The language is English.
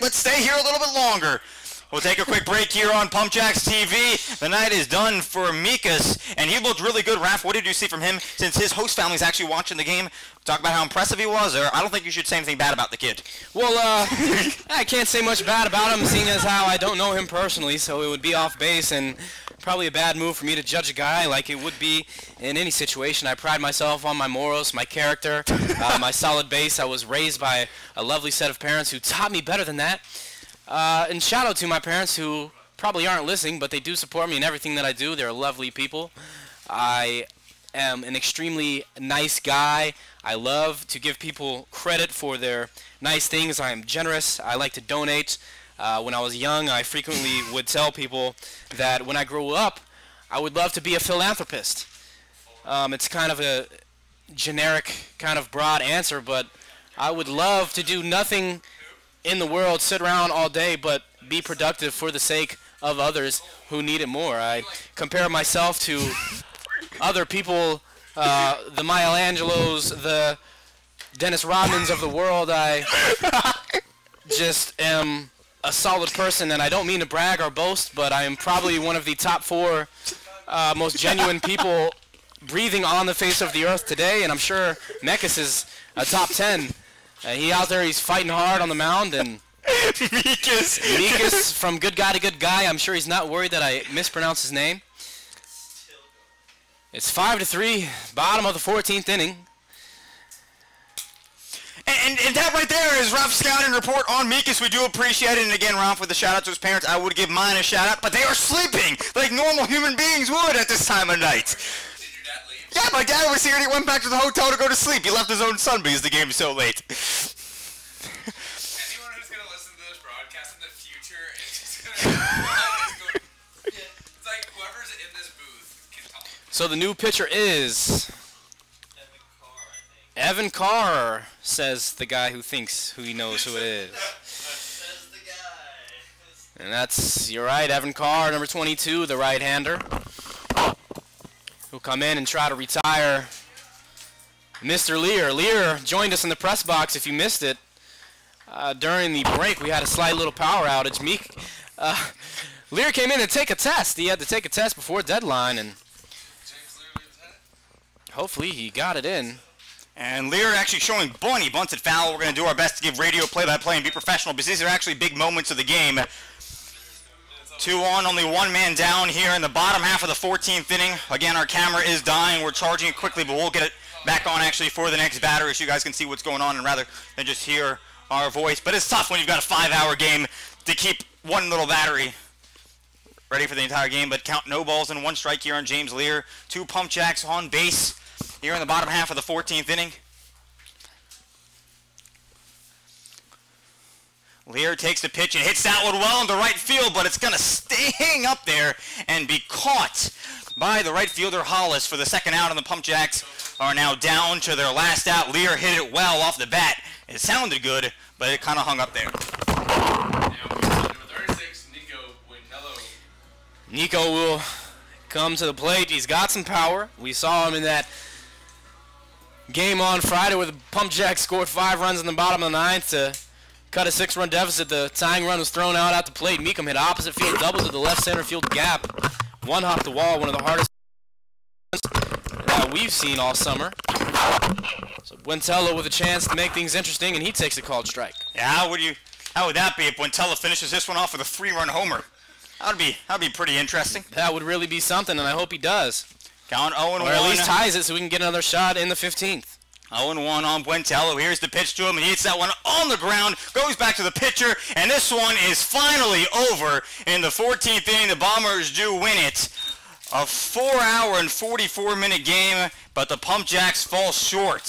let's stay here a little bit longer. We'll take a quick break here on Pump Jacks TV. The night is done for Mikas, and he looked really good. Raph, what did you see from him since his host family's actually watching the game? Talk about how impressive he was, or I don't think you should say anything bad about the kid. Well, I can't say much bad about him, seeing as how I don't know him personally, so it would be off base and probably a bad move for me to judge a guy like it would be in any situation. I pride myself on my morals, my character, my solid base. I was raised by a lovely set of parents who taught me better than that. And shout out to my parents who probably aren't listening, but they do support me in everything that I do. They're lovely people. I am an extremely nice guy. I love to give people credit for their nice things. I am generous. I like to donate. When I was young, I frequently would tell people that when I grow up, I would love to be a philanthropist. It's kind of a generic, kind of broad answer, but I would love to do nothing in the world, sit around all day, but be productive for the sake of others who need it more. I compare myself to other people, the Michelangelos, the Dennis Rodmans of the world. I just am a solid person, and I don't mean to brag or boast, but I am probably one of the top 4 most genuine people breathing on the face of the earth today, and I'm sure Mekas is a top 10. He out there, he's fighting hard on the mound, and Mikas from good guy to good guy. I'm sure he's not worried that I mispronounce his name. It's 5-3, bottom of the 14th inning. And that right there is Ralph's scouting report on Mikas. We do appreciate it. And again, Ralph, with the shout out to his parents, I would give mine a shout out, but they are sleeping like normal human beings would at this time of night. Did your dad leave? Yeah, my dad was here and he went back to the hotel to go to sleep. He left his own son because the game is so late. Anyone who's going to listen to this broadcast in the future is just going to it's like whoever's in this booth can talk. So the new pitcher is Evan Carr, says the guy who thinks who he knows who it is. Says the guy. And that's, you're right, Evan Carr, number 22, the right-hander, who'll come in and try to retire Mr. Lear. Lear joined us in the press box if you missed it. During the break, we had a slight little power outage. Lear came in to take a test. He had to take a test before deadline, and hopefully he got it in. And Lear actually showing bunt. He bunted foul. We're going to do our best to give radio play-by-play and be professional because these are actually big moments of the game. 2 on, only 1 man down here in the bottom half of the 14th inning. Again, our camera is dying. We're charging it quickly, but we'll get it back on actually for the next batter so you guys can see what's going on and rather than just hear our voice. But it's tough when you've got a 5-hour game to keep one little battery ready for the entire game. But count no balls and 1 strike here on James Lear. 2 Pump Jacks on base here in the bottom half of the 14th inning. Lear takes the pitch and hits that one well into right field, but it's going to sting up there and be caught by the right fielder Hollis for the second out, and the Pump Jacks are now down to their last out. Lear hit it well off the bat. It sounded good, but it kind of hung up there. Number 36, Nico Wintello. Nico will come to the plate. He's got some power. We saw him in that game on Friday where the Pump Jacks scored 5 runs in the bottom of the 9th to cut a 6-run deficit. The tying run was thrown out at the plate. Meekum hit opposite field double to the left center field gap. One off the wall, one of the hardest that we've seen all summer. So Wintello with a chance to make things interesting, and he takes a called strike. Yeah, how would that be if Wintello finishes this one off with a 3-run homer? That'd be pretty interesting. That would really be something, and I hope he does. Count 0-1. Or at least ties it so we can get another shot in the 15th. 0-1 on Wintello. Here's the pitch to him, and he hits that one on the ground, goes back to the pitcher, and this one is finally over in the 14th inning. The Bombers do win it. A 4-hour and 44-minute game, but the Pump Jacks fall short.